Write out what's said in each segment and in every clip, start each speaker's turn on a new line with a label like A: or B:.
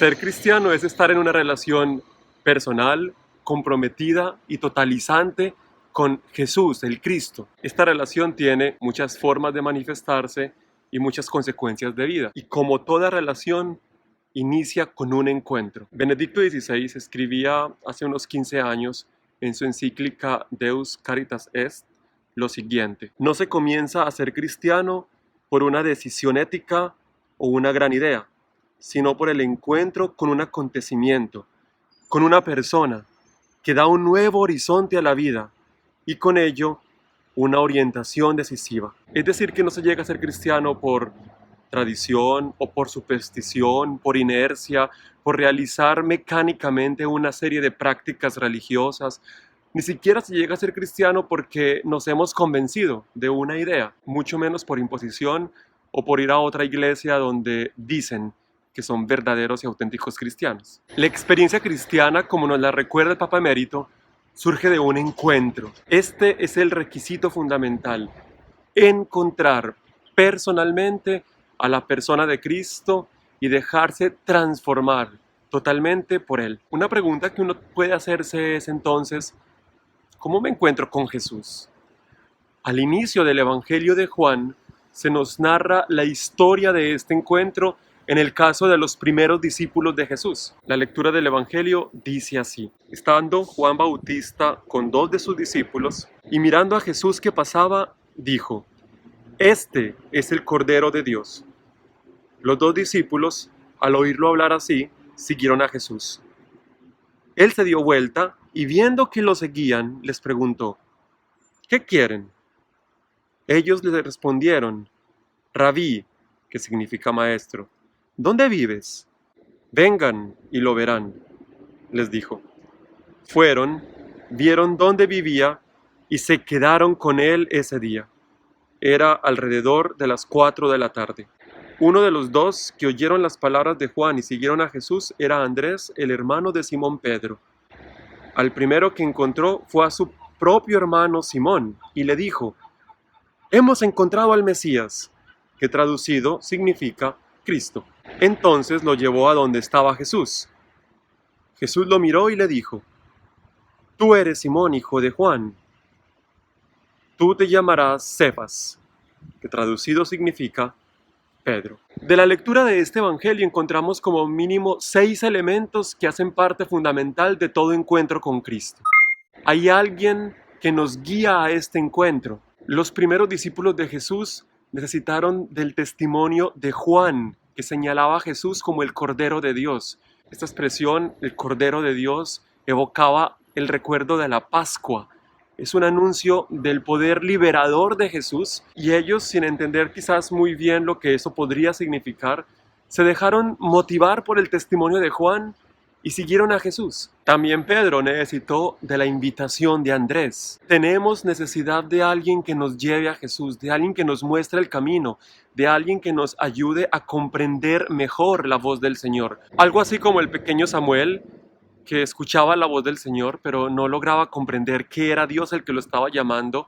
A: Ser cristiano es estar en una relación personal, comprometida y totalizante con Jesús, el Cristo. Esta relación tiene muchas formas de manifestarse y muchas consecuencias de vida. Y como toda relación, inicia con un encuentro. Benedicto XVI escribía hace unos 15 años en su encíclica Deus Caritas Est lo siguiente: no se comienza a ser cristiano por una decisión ética o una gran idea, sino por el encuentro con un acontecimiento, con una persona que da un nuevo horizonte a la vida y con ello una orientación decisiva. Es decir, que no se llega a ser cristiano por tradición o por superstición, por inercia, por realizar mecánicamente una serie de prácticas religiosas. Ni siquiera se llega a ser cristiano porque nos hemos convencido de una idea, mucho menos por imposición o por ir a otra iglesia donde dicen que son verdaderos y auténticos cristianos. La experiencia cristiana, como nos la recuerda el Papa Emérito, surge de un encuentro. Este es el requisito fundamental: encontrar personalmente a la persona de Cristo y dejarse transformar totalmente por Él. Una pregunta que uno puede hacerse es entonces: ¿cómo me encuentro con Jesús? Al inicio del Evangelio de Juan se nos narra la historia de este encuentro en el caso de los primeros discípulos de Jesús. La lectura del Evangelio dice así: estando Juan Bautista con 2 de sus discípulos y mirando a Jesús que pasaba, dijo: este es el Cordero de Dios. Los 2 discípulos, al oírlo hablar así, siguieron a Jesús. Él se dio vuelta y viendo que lo seguían, les preguntó: ¿qué quieren? Ellos le respondieron: Rabí, que significa maestro, ¿dónde vives? Vengan y lo verán, les dijo. Fueron, vieron dónde vivía y se quedaron con él ese día. Era alrededor de las 4 de la tarde. Uno de los 2 que oyeron las palabras de Juan y siguieron a Jesús era Andrés, el hermano de Simón Pedro. Al primero que encontró fue a su propio hermano Simón y le dijo: hemos encontrado al Mesías, que traducido significa Cristo. Entonces lo llevó a donde estaba Jesús. Jesús lo miró y le dijo: tú eres Simón, hijo de Juan. Tú te llamarás Cefas, que traducido significa Pedro. De la lectura de este evangelio encontramos como mínimo 6 elementos que hacen parte fundamental de todo encuentro con Cristo. Hay alguien que nos guía a este encuentro. Los primeros discípulos de Jesús necesitaron del testimonio de Juan, que señalaba a Jesús como el Cordero de Dios. Esta expresión, el Cordero de Dios, evocaba el recuerdo de la Pascua. Es un anuncio del poder liberador de Jesús, y ellos, sin entender quizás muy bien lo que eso podría significar, se dejaron motivar por el testimonio de Juan y siguieron a Jesús. También Pedro necesitó de la invitación de Andrés. Tenemos necesidad de alguien que nos lleve a Jesús, de alguien que nos muestre el camino, de alguien que nos ayude a comprender mejor la voz del Señor. Algo así como el pequeño Samuel, que escuchaba la voz del Señor, pero no lograba comprender que era Dios el que lo estaba llamando,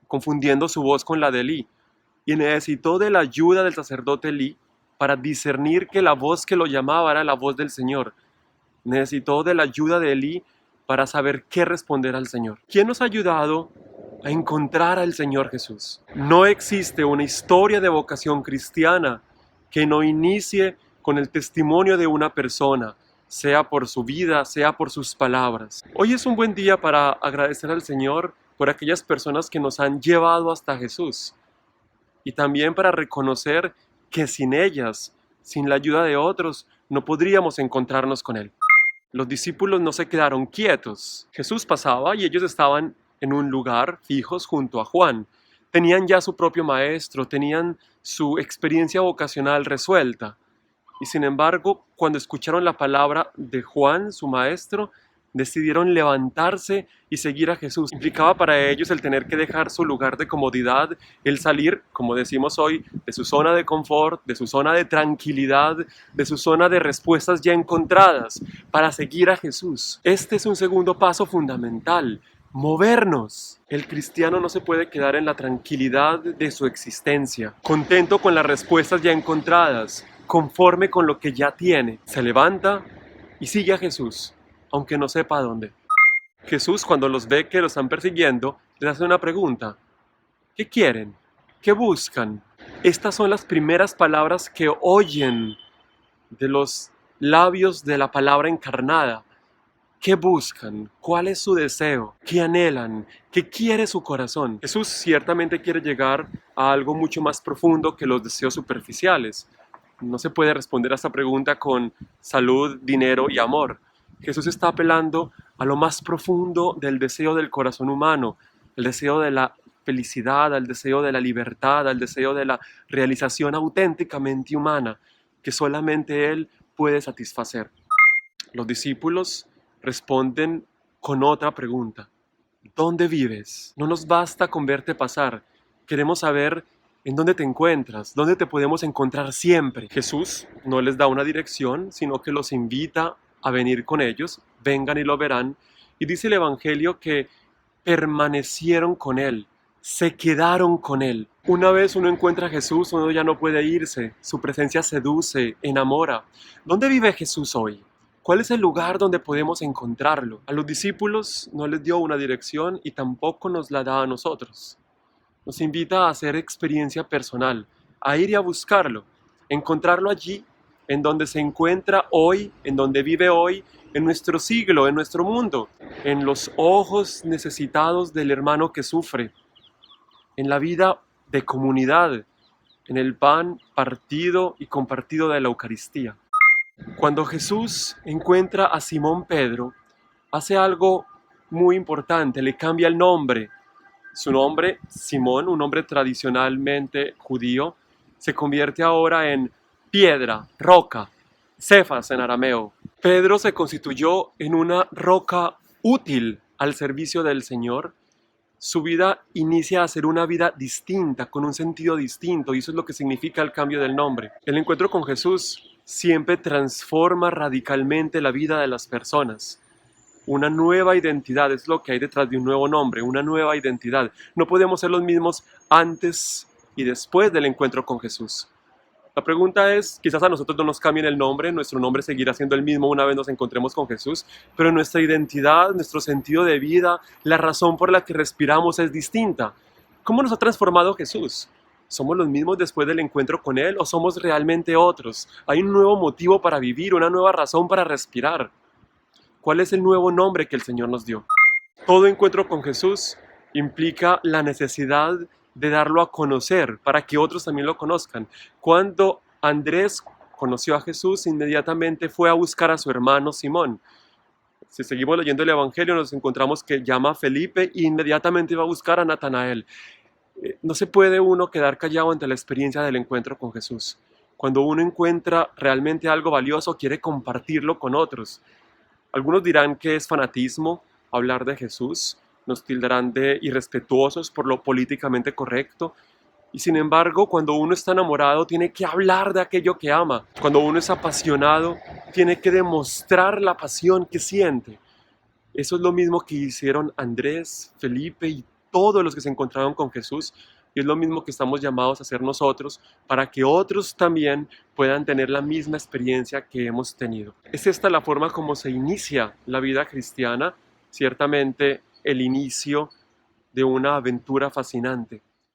A: confundiendo su voz con la de Elí. Y necesitó de la ayuda del sacerdote Elí para discernir que la voz que lo llamaba era la voz del Señor. Necesitó de la ayuda de Elí para saber qué responder al Señor. ¿Quién nos ha ayudado a encontrar al Señor Jesús? No existe una historia de vocación cristiana que no inicie con el testimonio de una persona, sea por su vida, sea por sus palabras. Hoy es un buen día para agradecer al Señor por aquellas personas que nos han llevado hasta Jesús, y también para reconocer que sin ellas, sin la ayuda de otros, no podríamos encontrarnos con Él. Los discípulos no se quedaron quietos. Jesús pasaba y ellos estaban en un lugar fijos junto a Juan. Tenían ya su propio maestro, tenían su experiencia vocacional resuelta. Y sin embargo, cuando escucharon la palabra de Juan, su maestro, decidieron levantarse y seguir a Jesús. Implicaba para ellos el tener que dejar su lugar de comodidad, el salir, como decimos hoy, de su zona de confort, de su zona de tranquilidad, de su zona de respuestas ya encontradas, para seguir a Jesús. Este es un segundo paso fundamental: movernos. El cristiano no se puede quedar en la tranquilidad de su existencia, contento con las respuestas ya encontradas, conforme con lo que ya tiene. Se levanta y sigue a Jesús, aunque no sepa a dónde. Jesús, cuando los ve que lo están persiguiendo, les hace una pregunta. ¿Qué quieren? ¿Qué buscan? Estas son las primeras palabras que oyen de los labios de la palabra encarnada. ¿Qué buscan? ¿Cuál es su deseo? ¿Qué anhelan? ¿Qué quiere su corazón? Jesús ciertamente quiere llegar a algo mucho más profundo que los deseos superficiales. No se puede responder a esta pregunta con salud, dinero y amor. Jesús está apelando a lo más profundo del deseo del corazón humano, el deseo de la felicidad, al deseo de la libertad, al deseo de la realización auténticamente humana que solamente Él puede satisfacer. Los discípulos responden con otra pregunta. ¿Dónde vives? No nos basta con verte pasar. Queremos saber en dónde te encuentras, dónde te podemos encontrar siempre. Jesús no les da una dirección, sino que los invita a venir con ellos. Vengan y lo verán. Y dice el Evangelio que permanecieron con Él, se quedaron con Él. Una vez uno encuentra a Jesús, uno ya no puede irse. Su presencia seduce, enamora. ¿Dónde vive Jesús hoy? ¿Cuál es el lugar donde podemos encontrarlo? A los discípulos no les dio una dirección y tampoco nos la da a nosotros. Nos invita a hacer experiencia personal, a ir y a buscarlo, encontrarlo allí, en donde se encuentra hoy, en donde vive hoy, en nuestro siglo, en nuestro mundo, en los ojos necesitados del hermano que sufre, en la vida de comunidad, en el pan partido y compartido de la Eucaristía. Cuando Jesús encuentra a Simón Pedro, hace algo muy importante, le cambia el nombre. Su nombre, Simón, un nombre tradicionalmente judío, se convierte ahora en piedra, roca, Cefas en arameo. Pedro se constituyó en una roca útil al servicio del Señor. Su vida inicia a ser una vida distinta, con un sentido distinto, y eso es lo que significa el cambio del nombre. El encuentro con Jesús siempre transforma radicalmente la vida de las personas. Una nueva identidad es lo que hay detrás de un nuevo nombre, una nueva identidad. No podemos ser los mismos antes y después del encuentro con Jesús. La pregunta es, quizás a nosotros no nos cambien el nombre, nuestro nombre seguirá siendo el mismo una vez nos encontremos con Jesús, pero nuestra identidad, nuestro sentido de vida, la razón por la que respiramos es distinta. ¿Cómo nos ha transformado Jesús? ¿Somos los mismos después del encuentro con Él o somos realmente otros? Hay un nuevo motivo para vivir, una nueva razón para respirar. ¿Cuál es el nuevo nombre que el Señor nos dio? Todo encuentro con Jesús implica la necesidad de darlo a conocer para que otros también lo conozcan. Cuando Andrés conoció a Jesús, inmediatamente fue a buscar a su hermano Simón. Si seguimos leyendo el Evangelio, nos encontramos que llama a Felipe e inmediatamente va a buscar a Natanael. No se puede uno quedar callado ante la experiencia del encuentro con Jesús. Cuando uno encuentra realmente algo valioso, quiere compartirlo con otros. Algunos dirán que es fanatismo hablar de Jesús, nos tildarán de irrespetuosos por lo políticamente correcto. Y sin embargo, cuando uno está enamorado, tiene que hablar de aquello que ama. Cuando uno es apasionado, tiene que demostrar la pasión que siente. Eso es lo mismo que hicieron Andrés, Felipe y todos los que se encontraron con Jesús. Y es lo mismo que estamos llamados a hacer nosotros para que otros también puedan tener la misma experiencia que hemos tenido. Es esta la forma como se inicia la vida cristiana, ciertamente el inicio de una aventura fascinante.